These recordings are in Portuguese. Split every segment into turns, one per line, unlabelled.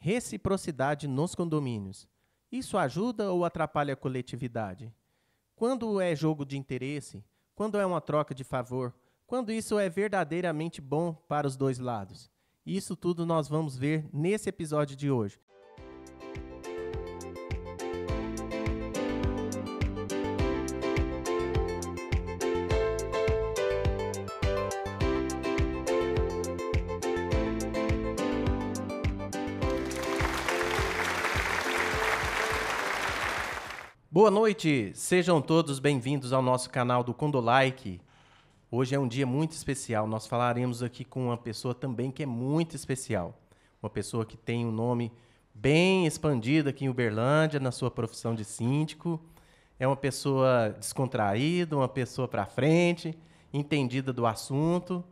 Reciprocidade nos condomínios. Isso ajuda ou atrapalha a coletividade? Quando é jogo de interesse? Quando é uma troca de favor? Quando isso é verdadeiramente bom para os dois lados? Isso tudo nós vamos ver nesse episódio de hoje. Boa noite, sejam todos bem-vindos ao nosso canal do Condolike. Hoje é um dia muito especial, nós falaremos aqui com uma pessoa também que é muito especial. Uma pessoa que tem um nome bem expandido aqui em Uberlândia, na sua profissão de síndico. É uma pessoa descontraída, uma pessoa para frente, entendida do assunto.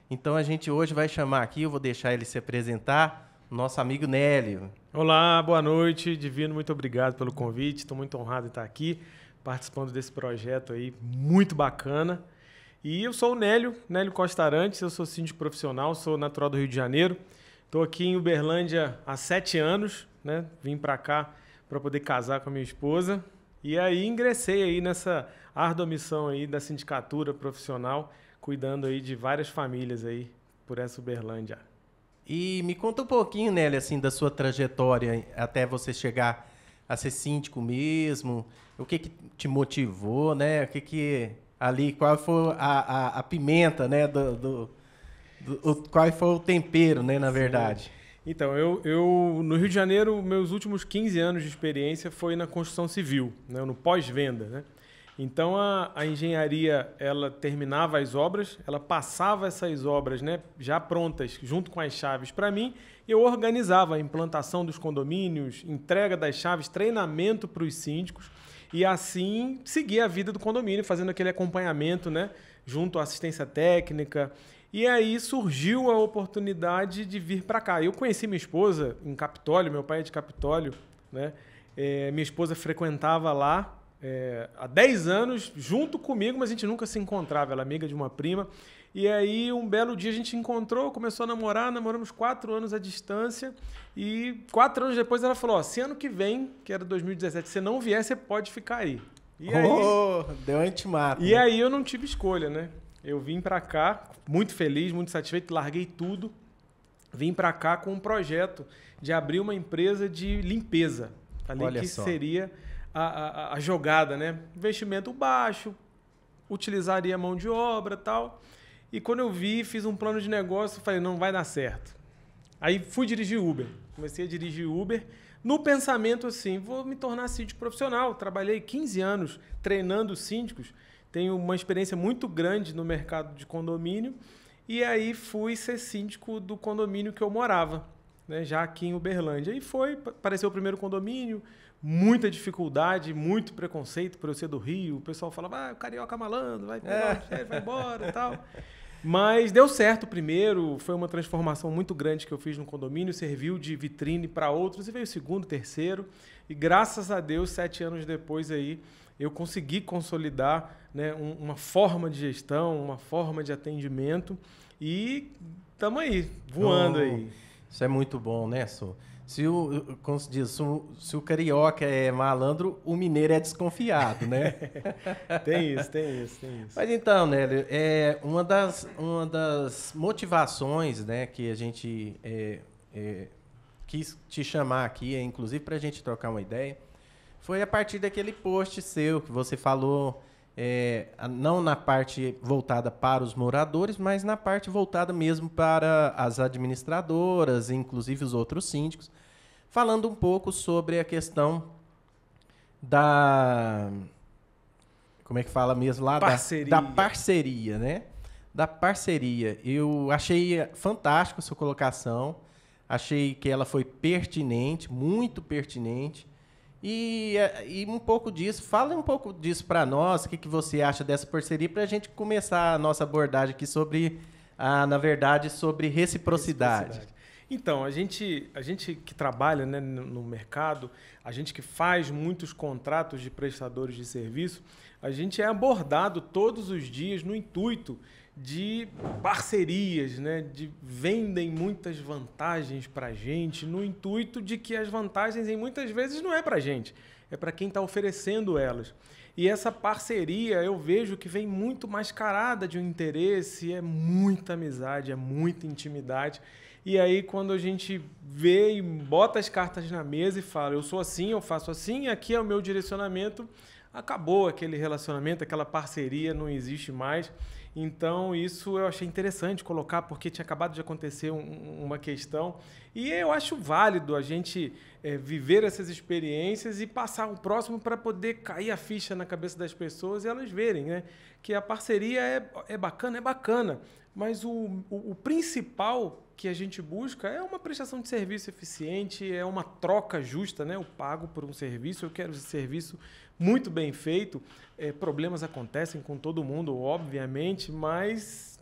Então a gente hoje vai chamar aqui, eu vou deixar ele se apresentar, o nosso amigo Nélio.
Olá, boa noite, Divino, muito obrigado pelo convite, estou muito honrado em estar aqui, participando desse projeto aí, muito bacana. E eu sou o Nélio Costa Arantes, eu sou síndico profissional, sou natural do Rio de Janeiro, estou aqui em Uberlândia há 7 anos, né? Vim para cá para poder casar com a minha esposa e aí ingressei aí nessa árdua missão aí da sindicatura profissional, cuidando aí de várias famílias aí por essa Uberlândia.
E me conta um pouquinho, Nélio, assim, da sua trajetória até você chegar a ser síndico mesmo. O que te motivou, né? Qual foi a pimenta, né? Qual foi o tempero, né? Na verdade.
Sim. Então, eu no Rio de Janeiro, meus últimos 15 anos de experiência foi na construção civil, né? No pós-venda, né? Então, a engenharia, ela terminava as obras, ela passava essas obras, né, já prontas, junto com as chaves para mim, e eu organizava a implantação dos condomínios, entrega das chaves, treinamento para os síndicos, e assim seguia a vida do condomínio, fazendo aquele acompanhamento, né, junto à assistência técnica. E aí surgiu a oportunidade de vir para cá. Eu conheci minha esposa em Capitólio, meu pai é de Capitólio, né? Minha esposa frequentava lá, há 10 anos, junto comigo, mas a gente nunca se encontrava. Ela é amiga de uma prima. E aí, um belo dia, a gente encontrou, começou a namorar, namoramos 4 anos à distância. E 4 anos depois, ela falou, se ano que vem, que era 2017, você não vier, você pode ficar aí. E aí,
deu um ultimato.
E aí eu não tive escolha, né? Eu vim pra cá, muito feliz, muito satisfeito, larguei tudo. Vim pra cá com um projeto de abrir uma empresa de limpeza. Falei
Olha
que
só.
seria a jogada, né? Investimento baixo, utilizaria mão de obra e tal. E quando eu vi, fiz um plano de negócio, falei, não vai dar certo. Aí fui dirigir Uber. Comecei a dirigir Uber no pensamento assim, vou me tornar síndico profissional. Trabalhei 15 anos treinando síndicos, tenho uma experiência muito grande no mercado de condomínio. E aí fui ser síndico do condomínio que eu morava, né? Já aqui em Uberlândia. E apareceu o primeiro condomínio, muita dificuldade, muito preconceito por eu ser do Rio. O pessoal falava, o carioca malandro, vai pegar o chefe, vai embora e tal. Mas deu certo o primeiro, foi uma transformação muito grande que eu fiz no condomínio, serviu de vitrine para outros e veio o segundo, terceiro. E graças a Deus, 7 anos depois aí, eu consegui consolidar, né, uma forma de gestão, uma forma de atendimento e estamos aí, voando aí.
Isso é muito bom, né, Sô? Como se diz, se o carioca é malandro, o mineiro é desconfiado, né?
Tem isso.
Mas então, Nélio, uma das motivações, né, que a gente quis te chamar aqui, inclusive para a gente trocar uma ideia, foi a partir daquele post seu que você falou, não na parte voltada para os moradores, mas na parte voltada mesmo para as administradoras, inclusive os outros síndicos, falando um pouco sobre a questão da... Como é que fala mesmo lá?
Parceria.
Da parceria, né? Da parceria. Eu achei fantástico a sua colocação, achei que ela foi pertinente, muito pertinente. E um pouco disso, fala um pouco disso para nós, o que você acha dessa parceria, para a gente começar a nossa abordagem aqui sobre, na verdade, sobre reciprocidade.
Então, a gente que trabalha, né, no mercado, a gente que faz muitos contratos de prestadores de serviço, a gente é abordado todos os dias no intuito de parcerias, né? Vendem muitas vantagens para a gente no intuito de que as vantagens, em muitas vezes, não é para a gente, é para quem está oferecendo elas. E essa parceria eu vejo que vem muito mascarada de um interesse, é muita amizade, é muita intimidade. E aí, quando a gente vê e bota as cartas na mesa e fala, eu sou assim, eu faço assim, aqui é o meu direcionamento, acabou aquele relacionamento, aquela parceria não existe mais. Então, isso eu achei interessante colocar, porque tinha acabado de acontecer uma questão. E eu acho válido a gente viver essas experiências e passar o próximo para poder cair a ficha na cabeça das pessoas e elas verem, né, que a parceria é bacana, mas o principal que a gente busca é uma prestação de serviço eficiente, é uma troca justa, né? Eu pago por um serviço, eu quero esse serviço muito bem feito. Problemas acontecem com todo mundo, obviamente, mas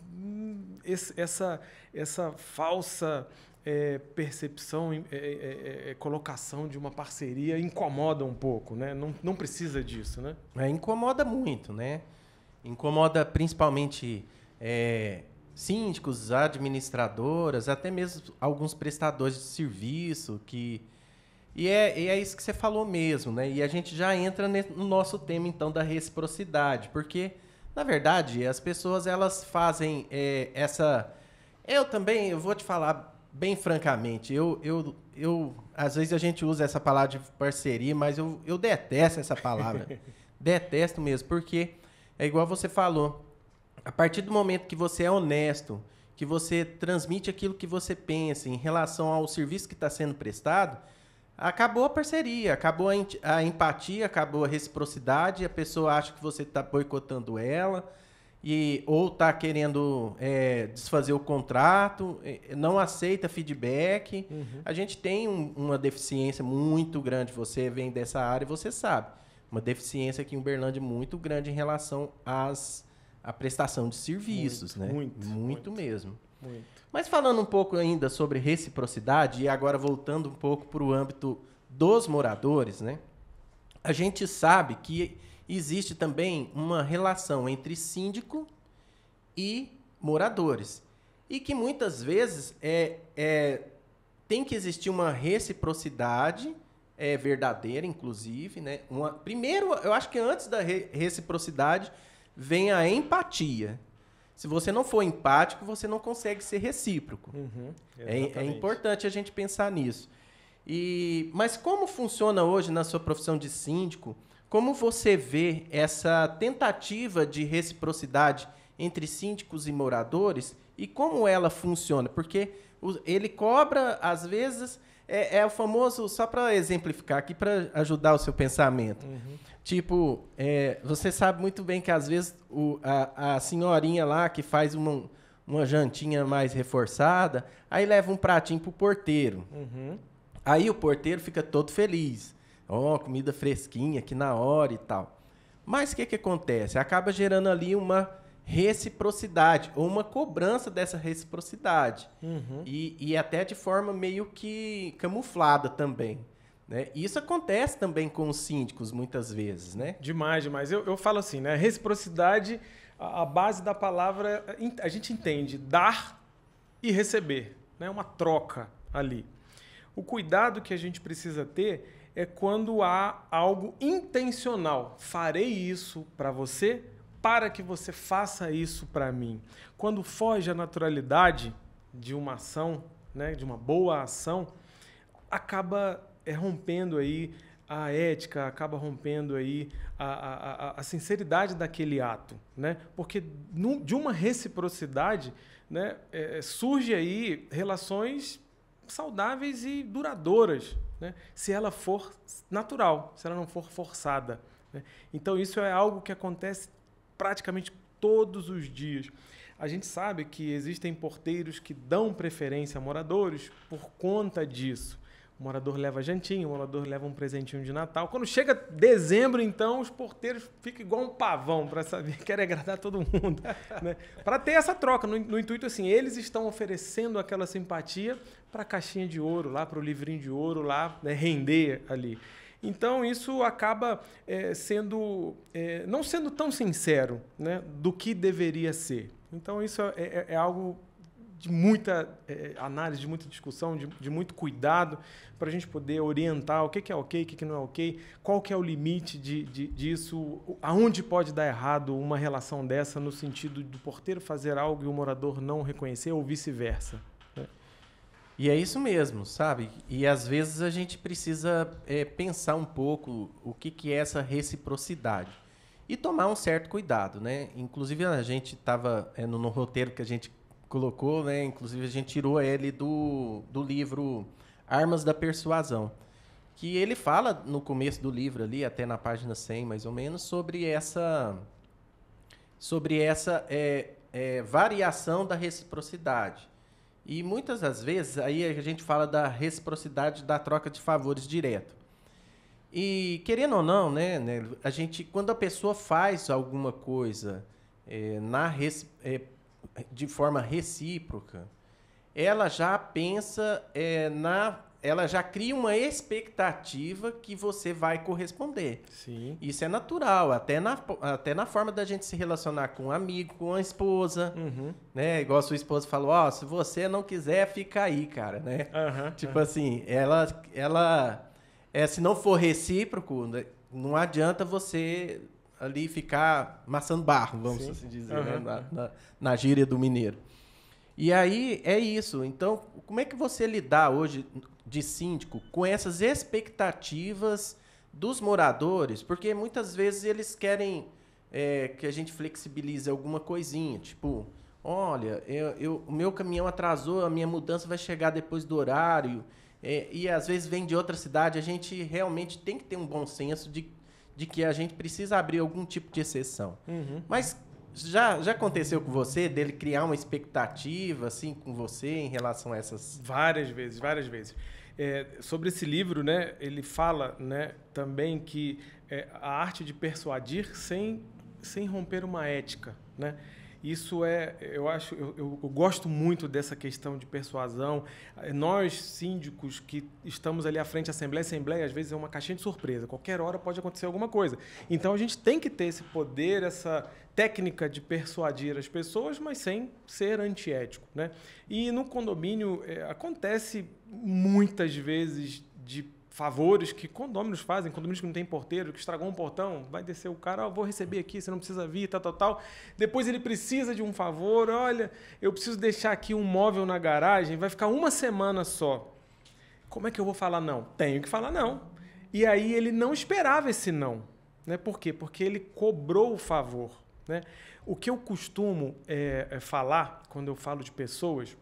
essa falsa percepção, colocação de uma parceria incomoda um pouco, né? Não precisa disso, né?
Incomoda muito, né? Incomoda principalmente síndicos, administradoras, até mesmo alguns prestadores de serviço E é isso que você falou mesmo, né? E a gente já entra no nosso tema, então, da reciprocidade, porque, na verdade, as pessoas, elas fazem eu vou te falar bem francamente, às vezes a gente usa essa palavra de parceria, mas eu detesto essa palavra. Detesto mesmo, porque é igual você falou, a partir do momento que você é honesto, que você transmite aquilo que você pensa em relação ao serviço que está sendo prestado, acabou a parceria, acabou a empatia, acabou a reciprocidade, a pessoa acha que você está boicotando ela, ou está querendo desfazer o contrato, não aceita feedback. Uhum. A gente tem uma deficiência muito grande, você vem dessa área e você sabe, uma deficiência aqui em Uberlândia muito grande em relação à prestação de serviços, né? Muito mesmo. Muito. Mas falando um pouco ainda sobre reciprocidade, e agora voltando um pouco para o âmbito dos moradores, né? A gente sabe que existe também uma relação entre síndico e moradores. E que muitas vezes tem que existir uma reciprocidade verdadeira, inclusive, né? Primeiro, eu acho que antes da reciprocidade vem a empatia. Se você não for empático, você não consegue ser recíproco. Uhum, é importante a gente pensar nisso. Mas como funciona hoje na sua profissão de síndico? Como você vê essa tentativa de reciprocidade entre síndicos e moradores e como ela funciona? Porque ele cobra, às vezes, o famoso, só para exemplificar aqui, para ajudar o seu pensamento. Uhum. Tipo, você sabe muito bem que, às vezes, a senhorinha lá que faz uma jantinha mais reforçada, aí leva um pratinho pro porteiro. Uhum. Aí o porteiro fica todo feliz. Comida fresquinha aqui na hora e tal. Mas o que acontece? Acaba gerando ali uma reciprocidade, ou uma cobrança dessa reciprocidade. Uhum. E até de forma meio que camuflada também. Né? Isso acontece também com os síndicos, muitas vezes, né? Demais.
Eu falo assim, né? Reciprocidade, a base da palavra, a gente entende dar e receber, né? Uma troca ali. O cuidado que a gente precisa ter é quando há algo intencional. Farei isso para você, para que você faça isso para mim. Quando foge a naturalidade de uma ação, né? De uma boa ação, acaba rompendo aí a ética, acaba rompendo aí a sinceridade daquele ato, né? Porque de uma reciprocidade, né, surge aí relações saudáveis e duradouras, né? Se ela for natural, se ela não for forçada, né? Então isso é algo que acontece praticamente todos os dias. A gente sabe que existem porteiros que dão preferência a moradores por conta disso. O morador leva jantinha, o morador leva um presentinho de Natal. Quando chega dezembro, então, os porteiros ficam igual um pavão para saber que querem agradar todo mundo. Né? Para ter essa troca, no intuito assim, eles estão oferecendo aquela simpatia para a caixinha de ouro, lá para o livrinho de ouro, lá, né, render ali. Então, isso acaba não sendo tão sincero, né, do que deveria ser. Então, isso é algo de muita análise, de muita discussão, de muito cuidado, para a gente poder orientar o que é ok, o que não é ok, qual que é o limite disso, aonde pode dar errado uma relação dessa, no sentido do porteiro fazer algo e o morador não reconhecer, ou vice-versa. Né?
E é isso mesmo, sabe? E às vezes a gente precisa pensar um pouco o que é essa reciprocidade. E tomar um certo cuidado, né? Inclusive, a gente estava no roteiro que a gente colocou, né? Inclusive, a gente tirou ele do livro Armas da Persuasão, que ele fala no começo do livro ali, até na página 100, mais ou menos, sobre essa variação da reciprocidade. E muitas das vezes, aí a gente fala da reciprocidade da troca de favores direto. E, querendo ou não, né, a gente, quando a pessoa faz alguma coisa de forma recíproca, ela já pensa ela já cria uma expectativa que você vai corresponder.
Sim.
Isso é natural, até na forma da gente se relacionar com um amigo, com a esposa, né? Igual a sua esposa falou, se você não quiser, fica aí, cara, né? Tipo assim, ela se não for recíproco, né, não adianta você ali ficar maçando barro, vamos assim dizer, né? na gíria do mineiro. E aí é isso. Então, como é que você lidar hoje de síndico com essas expectativas dos moradores? Porque muitas vezes eles querem que a gente flexibilize alguma coisinha, tipo, olha, o meu caminhão atrasou, a minha mudança vai chegar depois do horário. E às vezes vem de outra cidade, a gente realmente tem que ter um bom senso de que a gente precisa abrir algum tipo de exceção. Mas já aconteceu com você, dele criar uma expectativa assim com você em relação a essas...
Várias vezes. Sobre esse livro, né, ele fala, né, também que a arte de persuadir sem romper uma ética, né? Isso eu gosto muito dessa questão de persuasão. Nós, síndicos, que estamos ali à frente da Assembleia, às vezes é uma caixinha de surpresa. Qualquer hora pode acontecer alguma coisa. Então, a gente tem que ter esse poder, essa técnica de persuadir as pessoas, mas sem ser antiético, né? E no condomínio, acontece muitas vezes de favores que condôminos fazem, condomínios que não tem porteiro, que estragou um portão, vai descer o cara, vou receber aqui, você não precisa vir, tal. Depois ele precisa de um favor, olha, eu preciso deixar aqui um móvel na garagem, vai ficar uma semana só. Como é que eu vou falar não? Tenho que falar não. E aí ele não esperava esse não, né? Por quê? Porque ele cobrou o favor, né? O que eu costumo falar, quando eu falo de pessoas,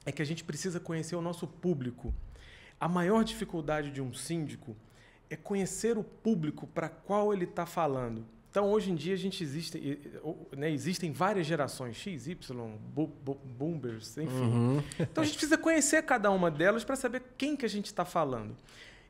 é que a gente precisa conhecer o nosso público. A maior dificuldade de um síndico é conhecer o público para qual ele está falando. Então, hoje em dia, existem várias gerações, X, Y, boomers, enfim. Então, a gente precisa conhecer cada uma delas para saber quem que a gente está falando.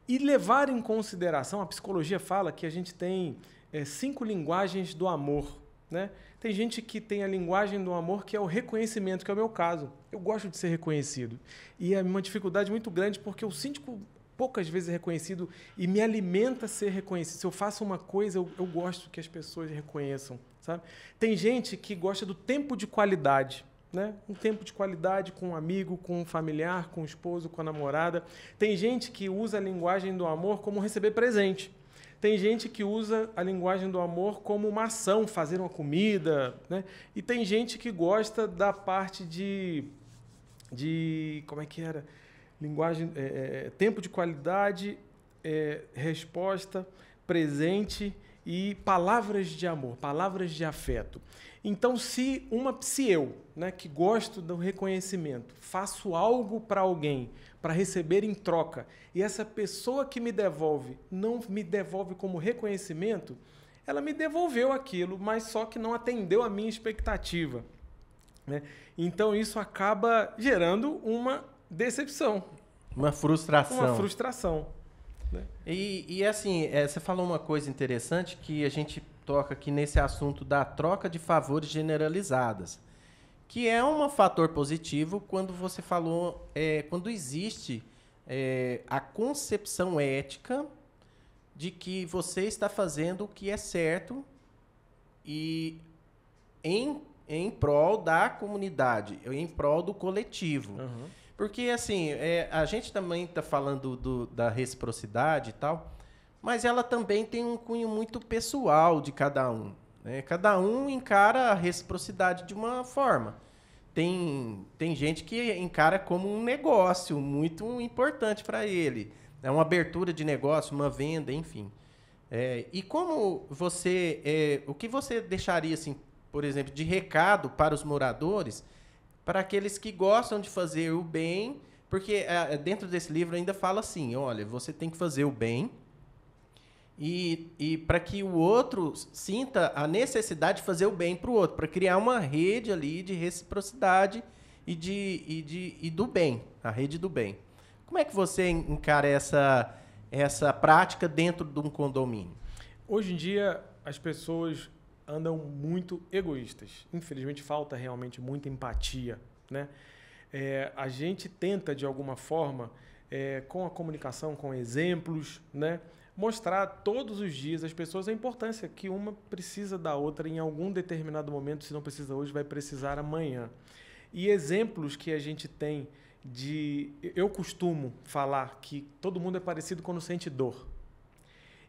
E levar em consideração, a psicologia fala que a gente tem 5 linguagens do amor, né? Tem gente que tem a linguagem do amor, que é o reconhecimento, que é o meu caso. Eu gosto de ser reconhecido. E é uma dificuldade muito grande, porque o síndico poucas vezes é reconhecido e me alimenta ser reconhecido. Se eu faço uma coisa, eu gosto que as pessoas reconheçam, sabe? Tem gente que gosta do tempo de qualidade, né? Um tempo de qualidade com um amigo, com um familiar, com o esposo, com a namorada. Tem gente que usa a linguagem do amor como receber presente. Tem gente que usa a linguagem do amor como uma ação, fazer uma comida, né? E tem gente que gosta da parte de como é que era? Linguagem, tempo de qualidade, resposta, presente e palavras de amor, palavras de afeto. Então, se eu, né, que gosto do reconhecimento, faço algo para alguém, para receber em troca, e essa pessoa que me devolve não me devolve como reconhecimento, ela me devolveu aquilo, mas só que não atendeu a minha expectativa, né? Então, isso acaba gerando uma decepção.
Uma frustração.
Uma frustração. Né?
E assim, você falou uma coisa interessante que a gente toca aqui nesse assunto da troca de favores generalizadas, que é um fator positivo quando você falou, quando existe a concepção ética de que você está fazendo o que é certo e em em prol da comunidade, em prol do coletivo.
Uhum.
Porque, assim, a gente também está falando da reciprocidade e tal, mas ela também tem um cunho muito pessoal de cada um, né? Cada um encara a reciprocidade de uma forma. Tem gente que encara como um negócio muito importante para ele. É uma abertura de negócio, uma venda, enfim. E como você... o que você deixaria, assim, por exemplo, de recado para os moradores, para aqueles que gostam de fazer o bem, porque dentro desse livro ainda fala assim, olha, você tem que fazer o bem e para que o outro sinta a necessidade de fazer o bem para o outro, para criar uma rede ali de reciprocidade e do bem, a rede do bem. Como é que você encara essa prática dentro de um condomínio?
Hoje em dia, as pessoas andam muito egoístas. Infelizmente, falta realmente muita empatia, né? A gente tenta, de alguma forma, com a comunicação, com exemplos, né, mostrar todos os dias às pessoas a importância que uma precisa da outra em algum determinado momento. Se não precisa hoje, vai precisar amanhã. E exemplos que a gente tem eu costumo falar que todo mundo é parecido quando sente dor.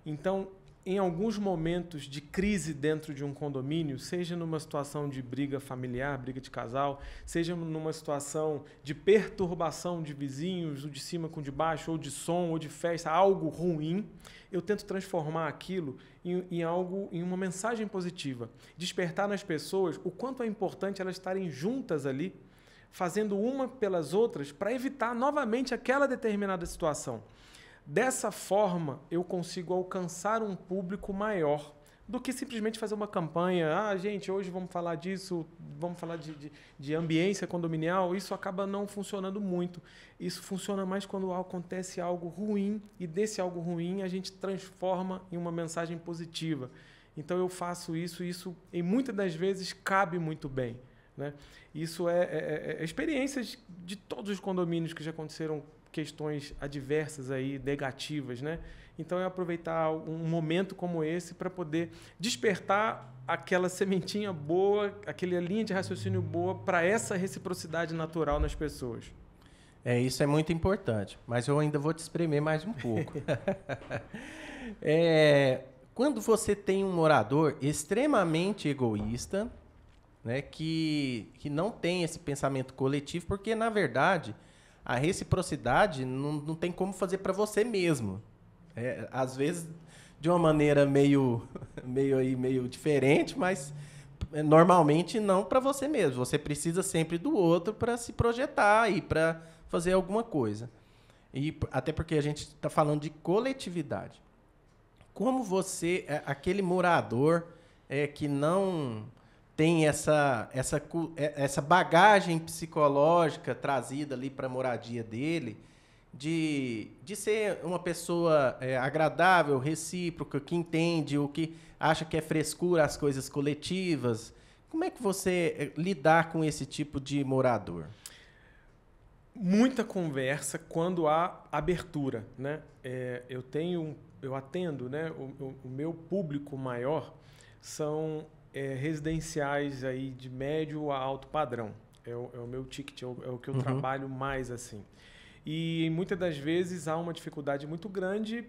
Então, em alguns momentos de crise dentro de um condomínio, seja numa situação de briga familiar, briga de casal, seja numa situação de perturbação de vizinhos, o de cima com o de baixo, ou de som, ou de festa, algo ruim, eu tento transformar aquilo em uma mensagem positiva. Despertar nas pessoas o quanto é importante elas estarem juntas ali, fazendo uma pelas outras, para evitar novamente aquela determinada situação. Dessa forma, eu consigo alcançar um público maior do que simplesmente fazer uma campanha. Gente, hoje vamos falar disso, vamos falar de ambiência condominial. Isso acaba não funcionando muito. Isso funciona mais quando acontece algo ruim e desse algo ruim a gente transforma em uma mensagem positiva. Então eu faço isso e isso, em muitas das vezes, cabe muito bem, né? Isso é experiências de todos os condomínios que já aconteceram, questões adversas aí, negativas, né? Então é aproveitar um momento como esse para poder despertar aquela sementinha boa, aquela linha de raciocínio boa para essa reciprocidade natural nas pessoas.
Isso é muito importante, mas eu ainda vou te espremer mais um pouco. Quando você tem um morador extremamente egoísta, né, que não tem esse pensamento coletivo, porque, na verdade, a reciprocidade não tem como fazer para você mesmo. Às vezes, de uma maneira meio diferente, mas normalmente não para você mesmo. Você precisa sempre do outro para se projetar e para fazer alguma coisa. E até porque a gente está falando de coletividade. Como você, aquele morador que não tem essa bagagem psicológica trazida ali para a moradia dele, de ser uma pessoa agradável, recíproca, que entende ou que acha que é frescura as coisas coletivas. Como é que você lidar com esse tipo de morador?
Muita conversa quando há abertura, né? Eu atendo, né? O meu público maior são residenciais aí de médio a alto padrão. É o meu ticket, é o que eu trabalho mais assim. E muitas das vezes há uma dificuldade muito grande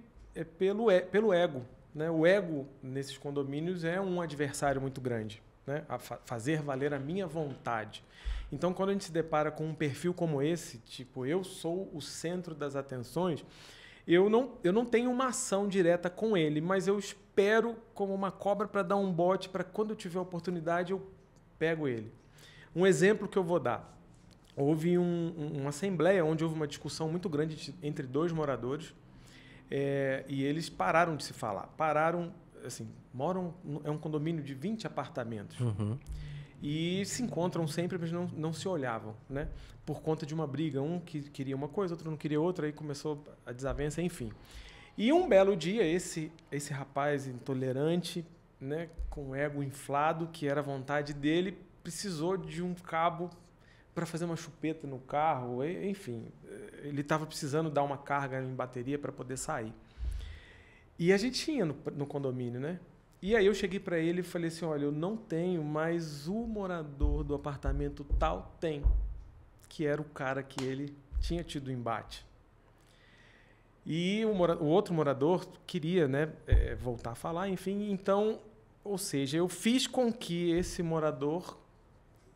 pelo ego, né? O ego nesses condomínios é um adversário muito grande, né? A fazer valer a minha vontade. Então, quando a gente se depara com um perfil como esse, tipo, eu sou o centro das atenções, eu não tenho uma ação direta com ele, mas eu espero como uma cobra para dar um bote, para quando eu tiver oportunidade eu pego ele. Um exemplo que eu vou dar. Houve uma assembleia onde houve uma discussão muito grande entre dois moradores e eles pararam de se falar. Pararam, assim, é um condomínio de 20 apartamentos.
Uhum.
E se encontram sempre, mas não se olhavam, né? Por conta de uma briga. Um que queria uma coisa, outro não queria outra, aí começou a desavença, enfim. E um belo dia, esse rapaz intolerante, né, com o ego inflado, que era a vontade dele, precisou de um cabo para fazer uma chupeta no carro, enfim. Ele estava precisando dar uma carga em bateria para poder sair. E a gente tinha no condomínio, né? E aí eu cheguei para ele e falei assim, olha, eu não tenho, mas o morador do apartamento tal tem, que era o cara que ele tinha tido embate. E o outro morador queria, né, voltar a falar, enfim, então, ou seja, eu fiz com que esse morador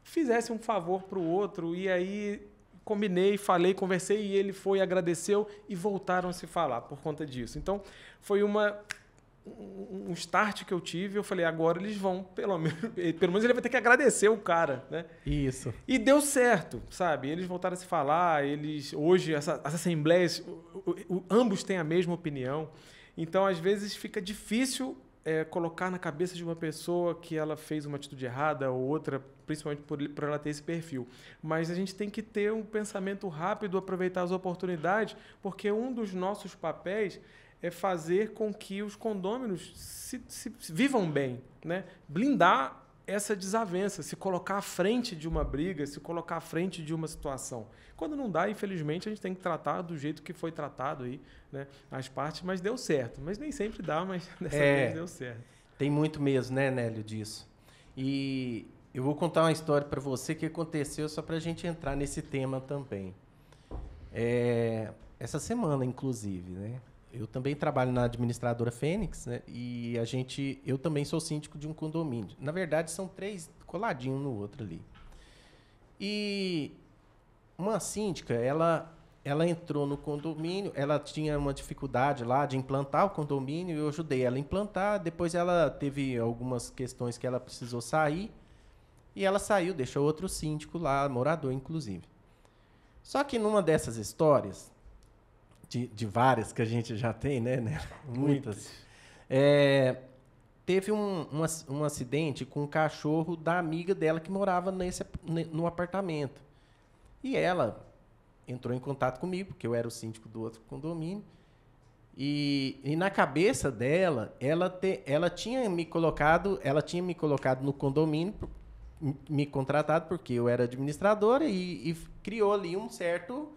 fizesse um favor para o outro, e aí combinei, falei, conversei, e ele foi, agradeceu, e voltaram a se falar por conta disso. Então, foi um start que eu tive, eu falei, agora eles vão, pelo menos ele vai ter que agradecer o cara, né?
Isso.
E deu certo, sabe? Eles voltaram a se falar, hoje, essas assembleias, ambos têm a mesma opinião, então, às vezes, fica difícil colocar na cabeça de uma pessoa que ela fez uma atitude errada ou outra, principalmente por ela ter esse perfil. Mas a gente tem que ter um pensamento rápido, aproveitar as oportunidades, porque um dos nossos papéis é fazer com que os condôminos se vivam bem, né? Blindar essa desavença, se colocar à frente de uma briga, se colocar à frente de uma situação. Quando não dá, infelizmente, a gente tem que tratar do jeito que foi tratado aí, né? As partes, mas deu certo. Mas nem sempre dá, mas dessa vez deu certo.
Tem muito mesmo, né, Nélio, disso. E eu vou contar uma história para você que aconteceu só para a gente entrar nesse tema também. Essa semana, inclusive, né? Eu também trabalho na administradora Fênix, né? E eu também sou síndico de um condomínio. Na verdade, são 3 coladinhos um no outro ali. E uma síndica, ela entrou no condomínio, ela tinha uma dificuldade lá de implantar o condomínio, eu ajudei ela a implantar, depois ela teve algumas questões que ela precisou sair, e ela saiu, deixou outro síndico lá, morador inclusive. Só que numa dessas histórias, de várias que a gente já tem, né? Muitas. Teve um acidente com um cachorro da amiga dela que morava no apartamento. E ela entrou em contato comigo, porque eu era o síndico do outro condomínio. E na cabeça dela, ela tinha me colocado no condomínio, me contratado porque eu era administradora e criou ali um certo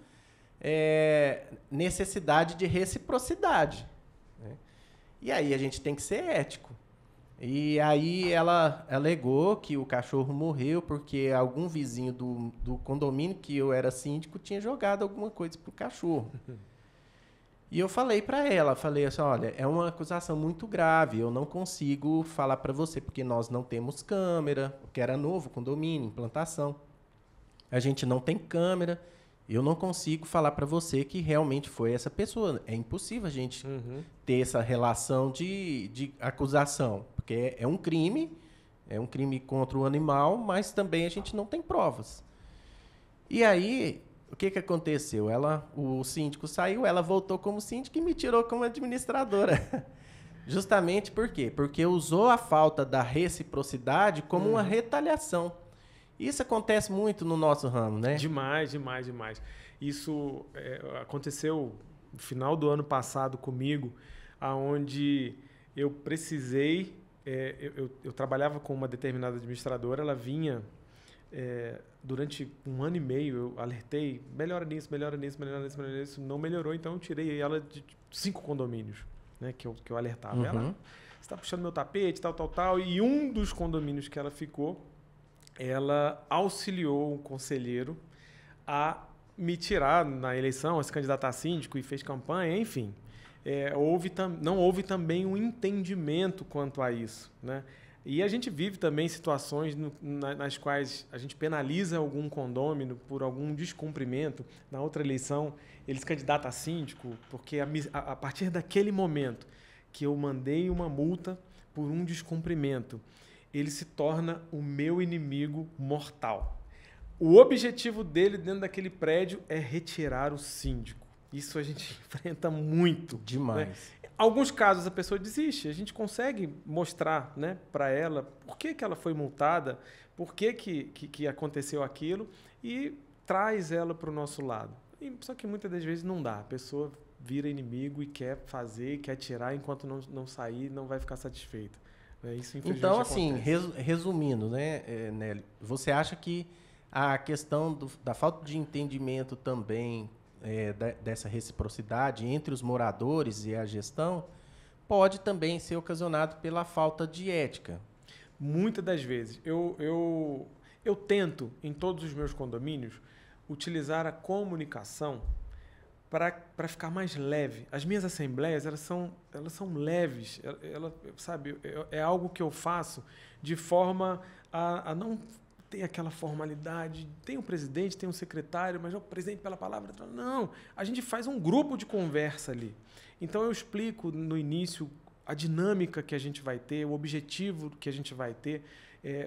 necessidade de reciprocidade, né? E aí a gente tem que ser ético. E aí ela alegou que o cachorro morreu porque algum vizinho do condomínio que eu era síndico tinha jogado alguma coisa pro cachorro. E eu falei para ela, falei assim, olha, é uma acusação muito grave, eu não consigo falar para você porque nós não temos câmera, porque era novo condomínio, implantação. A gente não tem câmera. Eu não consigo falar para você que realmente foi essa pessoa. É impossível a gente ter essa relação de acusação, porque é um crime contra o animal, mas também a gente não tem provas. E aí, o que aconteceu? O síndico saiu, ela voltou como síndico e me tirou como administradora. Justamente por quê? Porque usou a falta da reciprocidade como uma retaliação. Isso acontece muito no nosso ramo, né?
Demais, demais, demais. Isso aconteceu no final do ano passado comigo, onde eu precisei... eu trabalhava com uma determinada administradora, ela vinha... durante 1 ano e meio, eu alertei, melhora nisso, não melhorou, então eu tirei ela de 5 condomínios, né, que eu alertava. Ela, você está puxando meu tapete, tal, e um dos condomínios que ela ficou... ela auxiliou um conselheiro a me tirar na eleição, a se candidatar a síndico e fez campanha, enfim. Não houve também um entendimento quanto a isso, né? E a gente vive também situações nas quais a gente penaliza algum condômino por algum descumprimento. Na outra eleição, ele se candidata a síndico, porque a partir daquele momento que eu mandei uma multa por um descumprimento, ele se torna o meu inimigo mortal. O objetivo dele dentro daquele prédio é retirar o síndico. Isso a gente enfrenta muito.
Demais.
Né? Alguns casos a pessoa desiste, a gente consegue mostrar, né, para ela por que ela foi multada, por que aconteceu aquilo e traz ela para o nosso lado. Só que muitas das vezes não dá, a pessoa vira inimigo e quer fazer, quer tirar, enquanto não sair, não vai ficar satisfeita. Isso,
então, assim, resumindo, né, Nélio, você acha que a questão da falta de entendimento também dessa reciprocidade entre os moradores e a gestão pode também ser ocasionado pela falta de ética.
Muitas das vezes. Eu tento, em todos os meus condomínios, utilizar a comunicação para ficar mais leve. As minhas assembleias, elas são leves. Sabe, é algo que eu faço de forma a não ter aquela formalidade. Tem um presidente, tem um secretário, mas o presidente pela palavra. Não, a gente faz um grupo de conversa ali. Então eu explico no início a dinâmica que a gente vai ter, o objetivo que a gente vai ter.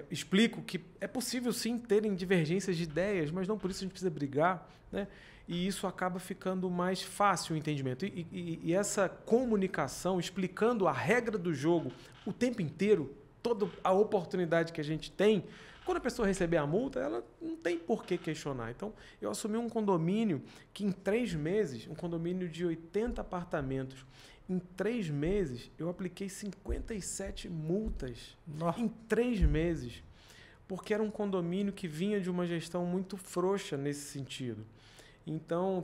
Explico que é possível sim terem divergências de ideias, mas não por isso a gente precisa brigar, né? E isso acaba ficando mais fácil o entendimento. E essa comunicação, explicando a regra do jogo o tempo inteiro, toda a oportunidade que a gente tem, quando a pessoa receber a multa, ela não tem por que questionar. Então, eu assumi um condomínio que em 3 meses, um condomínio de 80 apartamentos, em 3 meses, eu apliquei 57 multas.
Nossa.
Em 3 meses. Porque era um condomínio que vinha de uma gestão muito frouxa nesse sentido. Então,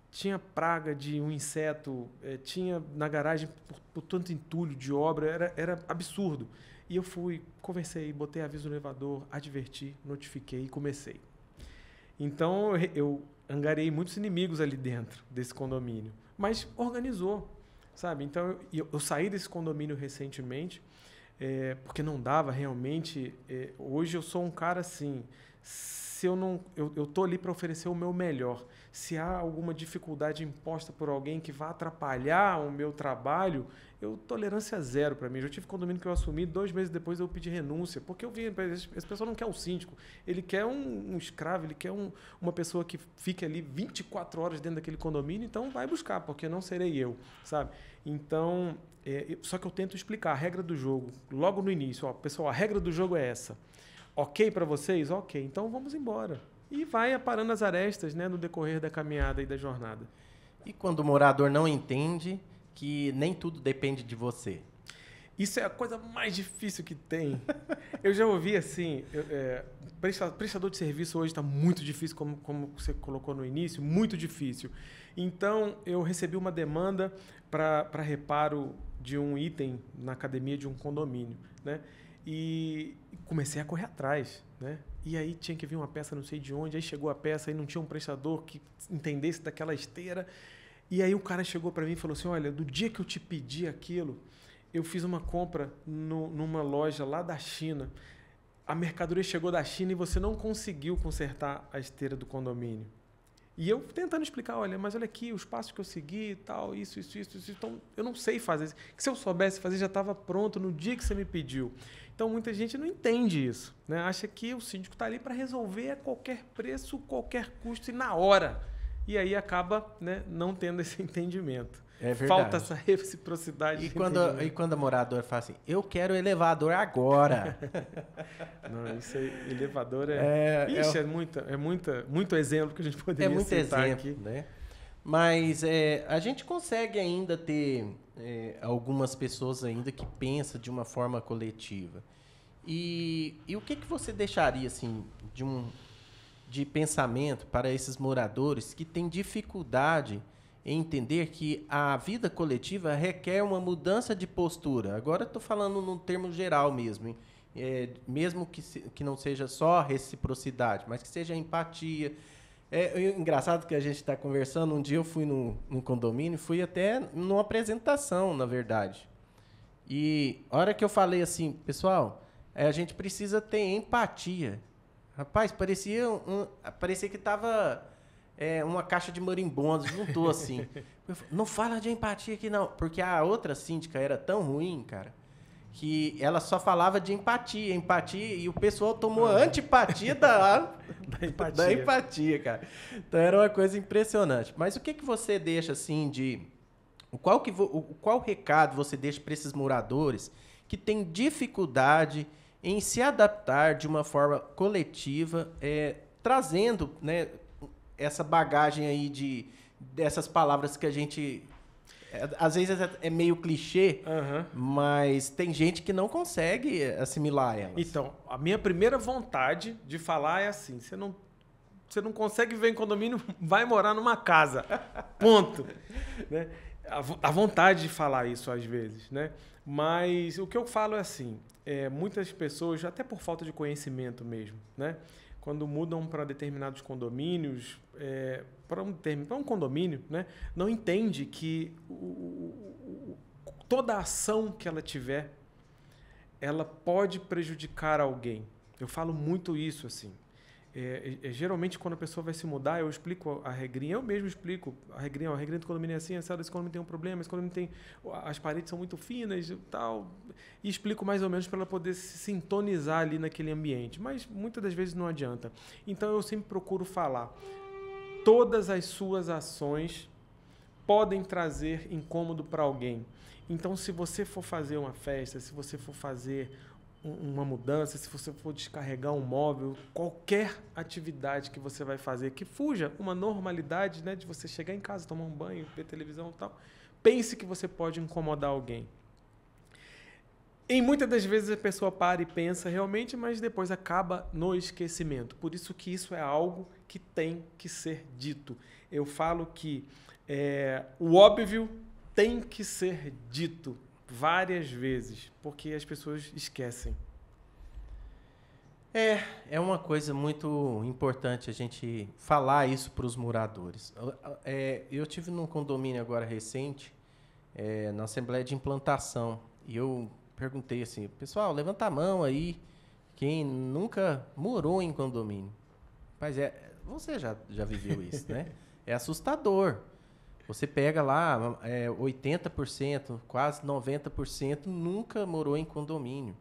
tinha praga de um inseto, tinha na garagem por tanto entulho de obra, era absurdo. E eu fui, conversei, botei aviso no elevador, adverti, notifiquei e comecei. Então, eu angariei muitos inimigos ali dentro desse condomínio. Mas organizou, sabe? Então, eu saí desse condomínio recentemente, porque não dava realmente. Hoje eu sou um cara assim, se eu não, eu tô ali para oferecer o meu melhor. Se há alguma dificuldade imposta por alguém que vá atrapalhar o meu trabalho, tolerância zero para mim. Eu já tive condomínio que eu assumi, 2 meses depois eu pedi renúncia, porque eu vi, essa pessoa não quer um síndico, ele quer um escravo, ele quer uma pessoa que fique ali 24 horas dentro daquele condomínio, então vai buscar, porque não serei eu, sabe? Então, só que eu tento explicar a regra do jogo logo no início. Ó, pessoal, a regra do jogo é essa. Ok para vocês? Ok, então vamos embora. E vai aparando as arestas, né, no decorrer da caminhada e da jornada.
E quando o morador não entende que nem tudo depende de você?
Isso é a coisa mais difícil que tem. Eu já ouvi assim, prestador de serviço hoje está muito difícil, como você colocou no início, muito difícil. Então, eu recebi uma demanda para reparo de um item na academia de um condomínio, né? E comecei a correr atrás, né? E aí tinha que vir uma peça não sei de onde, aí chegou a peça e não tinha um prestador que entendesse daquela esteira. E aí o cara chegou para mim e falou assim, olha, do dia que eu te pedi aquilo, eu fiz uma compra numa loja lá da China. A mercadoria chegou da China e você não conseguiu consertar a esteira do condomínio. E eu tentando explicar, olha, mas olha aqui, os passos que eu segui e tal, isso. Então, eu não sei fazer. Se eu soubesse fazer, já estava pronto no dia que você me pediu. Então, muita gente não entende isso, né? Acha que o síndico está ali para resolver a qualquer preço, qualquer custo e na hora. E aí acaba, né, não tendo esse entendimento.
É verdade.
Falta essa reciprocidade.
E quando a moradora fala assim, eu quero elevador agora.
Não, isso aí, elevador muito exemplo que a gente poderia citar aqui.
Né? Mas a gente consegue ainda ter algumas pessoas ainda que pensam de uma forma coletiva. E o que você deixaria assim de pensamento para esses moradores que têm dificuldade em entender que a vida coletiva requer uma mudança de postura? Agora estou falando num termo geral mesmo, hein? Mesmo que não seja só reciprocidade, mas que seja empatia. Engraçado que a gente está conversando, um dia eu fui num condomínio, fui até numa apresentação, na verdade. E a hora que eu falei assim, pessoal, a gente precisa ter empatia. Rapaz, parecia que estava uma caixa de marimbondos, juntou assim. Não fala de empatia aqui, não. Porque a outra síndica era tão ruim, cara, que ela só falava de empatia, e o pessoal tomou a antipatia da empatia, cara. Então era uma coisa impressionante. Mas o que você deixa, assim, qual recado você deixa para esses moradores que têm dificuldade em se adaptar de uma forma coletiva, trazendo, né, essa bagagem aí dessas palavras que a gente... às vezes é meio clichê, mas tem gente que não consegue assimilar elas.
Então, a minha primeira vontade de falar é assim, você não consegue viver em condomínio, vai morar numa casa. Ponto. Né? a vontade de falar isso às vezes, né? Mas o que eu falo é assim, muitas pessoas, até por falta de conhecimento mesmo, né? Quando mudam para determinados condomínios, para um condomínio, né? Não entende que toda ação que ela tiver, ela pode prejudicar alguém. Eu falo muito isso, assim. Geralmente, quando a pessoa vai se mudar, eu explico a regrinha, eu mesmo explico a regrinha do condomínio é assim, esse condomínio tem um problema, esse condomínio tem... As paredes são muito finas e tal, e explico mais ou menos para ela poder se sintonizar ali naquele ambiente, mas muitas das vezes não adianta. Então, eu sempre procuro falar, todas as suas ações podem trazer incômodo para alguém. Então, se você for fazer uma festa, se você for fazer uma mudança, se você for descarregar um móvel, qualquer atividade que você vai fazer que fuja uma normalidade, né, de você chegar em casa, tomar um banho, ver televisão e tal, pense que você pode incomodar alguém. E muitas das vezes a pessoa para e pensa realmente, mas depois acaba no esquecimento. Por isso que isso é algo que tem que ser dito. Eu falo que o óbvio tem que ser dito várias vezes, porque as pessoas esquecem.
É uma coisa muito importante a gente falar isso para os moradores. Eu tive num condomínio agora recente, na Assembleia de Implantação, e eu perguntei assim, pessoal, levanta a mão aí, quem nunca morou em condomínio. Mas você já viveu isso, né? É assustador. Você pega lá, 80%, quase 90% nunca morou em condomínio.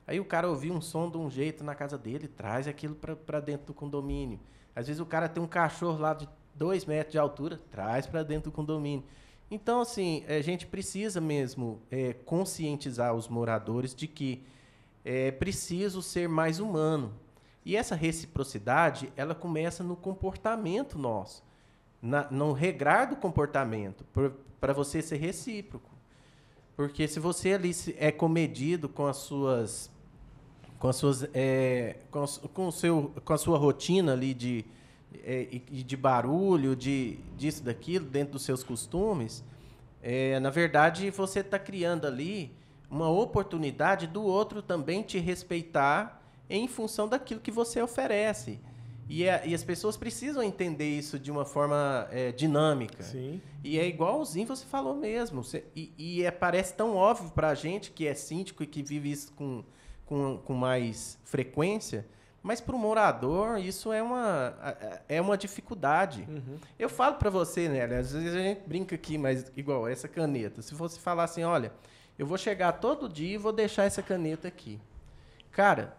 Aí o cara ouviu um som de um jeito na casa dele, traz aquilo para dentro do condomínio. Às vezes o cara tem um cachorro lá de 2 metros de altura, traz para dentro do condomínio. Então, assim, a gente precisa mesmo conscientizar os moradores de que é preciso ser mais humano. E essa reciprocidade, ela começa no comportamento nosso. No regrar do comportamento, para você ser recíproco. Porque se você ali é comedido com a sua rotina ali de barulho, disso, daquilo, dentro dos seus costumes, na verdade você está criando ali uma oportunidade do outro também te respeitar em função daquilo que você oferece. E as pessoas precisam entender isso de uma forma dinâmica.
Sim.
E é igualzinho você falou mesmo. Parece tão óbvio para a gente que é síndico e que vive isso com mais frequência, mas para o morador isso é uma dificuldade.
Uhum.
Eu falo para você, né? Às vezes a gente brinca aqui, mas igual essa caneta. Se você falar assim, olha, eu vou chegar todo dia e vou deixar essa caneta aqui. Cara...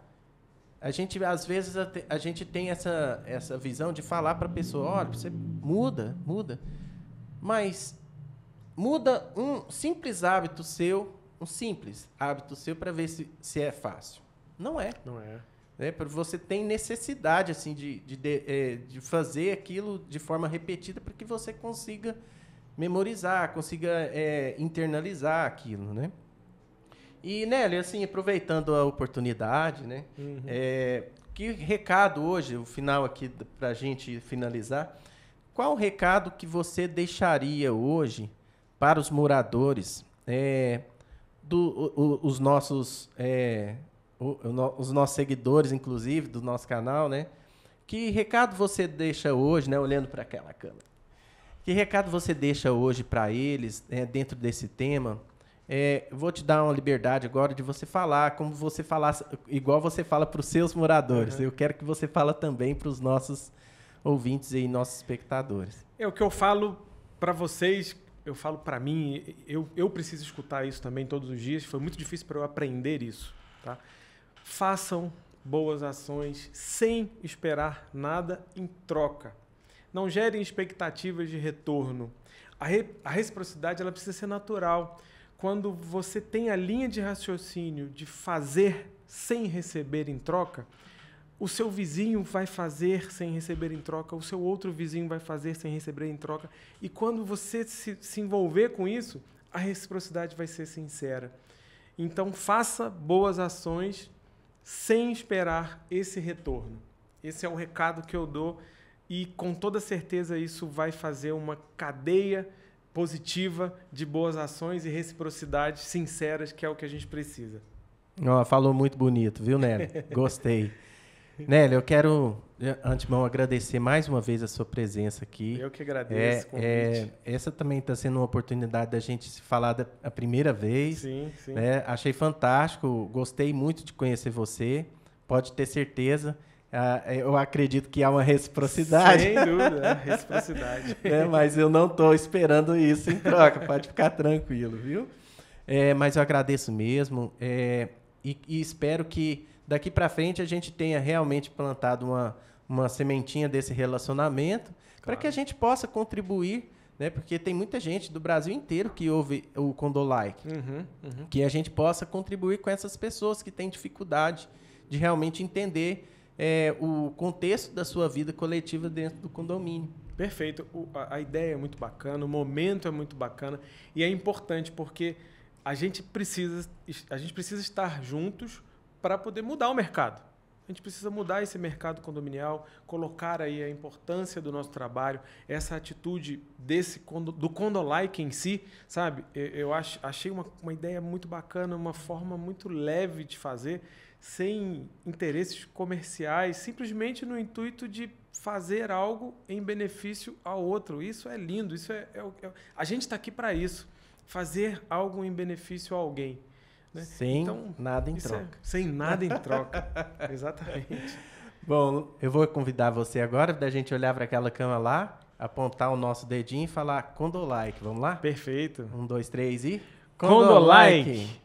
às vezes, a gente tem essa visão de falar para a pessoa, olha, você muda, mas muda um simples hábito seu para ver se é fácil. Não é.
Não é.
Você tem necessidade assim, de fazer aquilo de forma repetida para que você consiga memorizar, consiga internalizar aquilo, né? E, Nelly, assim, aproveitando a oportunidade, né?
Uhum.
Que recado hoje, o final aqui para a gente finalizar, qual o recado que você deixaria hoje para os moradores, os nossos seguidores, inclusive, do nosso canal, né? Que recado você deixa hoje, né? Olhando para aquela câmera. Que recado você deixa hoje para eles, dentro desse tema? Vou te dar uma liberdade agora de você falar, como você falasse, igual você fala para os seus moradores. Uhum. Eu quero que você fale também para os nossos ouvintes e nossos espectadores.
O que eu falo para vocês, eu falo para mim, eu preciso escutar isso também todos os dias. Foi muito difícil para eu aprender isso. Tá? Façam boas ações sem esperar nada em troca. Não gerem expectativas de retorno. A reciprocidade ela precisa ser natural. Quando você tem a linha de raciocínio de fazer sem receber em troca, o seu vizinho vai fazer sem receber em troca, o seu outro vizinho vai fazer sem receber em troca. E quando você se envolver com isso, a reciprocidade vai ser sincera. Então, faça boas ações sem esperar esse retorno. Esse é o recado que eu dou e, com toda certeza, isso vai fazer uma cadeia positiva, de boas ações e reciprocidade sinceras, que é o que a gente precisa.
Ó, falou muito bonito, viu, Nélio? Gostei. Nélio, eu quero, de antemão, agradecer mais uma vez a sua presença aqui.
Eu que agradeço o convite.
Essa também está sendo uma oportunidade da gente se falar a primeira vez.
Sim, sim.
Né? Achei fantástico, gostei muito de conhecer você. Pode ter certeza. Eu acredito que há uma reciprocidade.
Sem dúvida, reciprocidade.
Mas eu não estou esperando isso em troca, pode ficar tranquilo, viu? Mas eu agradeço mesmo e espero que daqui para frente a gente tenha realmente plantado uma sementinha desse relacionamento, para que a gente possa contribuir, né? Porque tem muita gente do Brasil inteiro que ouve o Condolike. Que a gente possa contribuir com essas pessoas que têm dificuldade de realmente entender o contexto da sua vida coletiva dentro do condomínio.
Perfeito. A ideia é muito bacana, o momento é muito bacana e é importante porque a gente precisa estar juntos para poder mudar o mercado. A gente precisa mudar esse mercado condominial, colocar aí a importância do nosso trabalho, essa atitude do Condolike em si, sabe? Eu achei uma ideia muito bacana, uma forma muito leve de fazer, sem interesses comerciais, simplesmente no intuito de fazer algo em benefício ao outro. Isso é lindo, a gente está aqui para isso, fazer algo em benefício a alguém. Né?
Sem nada em troca.
Sem nada em troca, exatamente.
Bom, eu vou convidar você agora da gente olhar para aquela cama lá, apontar o nosso dedinho e falar Condolike. Vamos lá?
Perfeito.
1, 2, 3 e...
Condolike!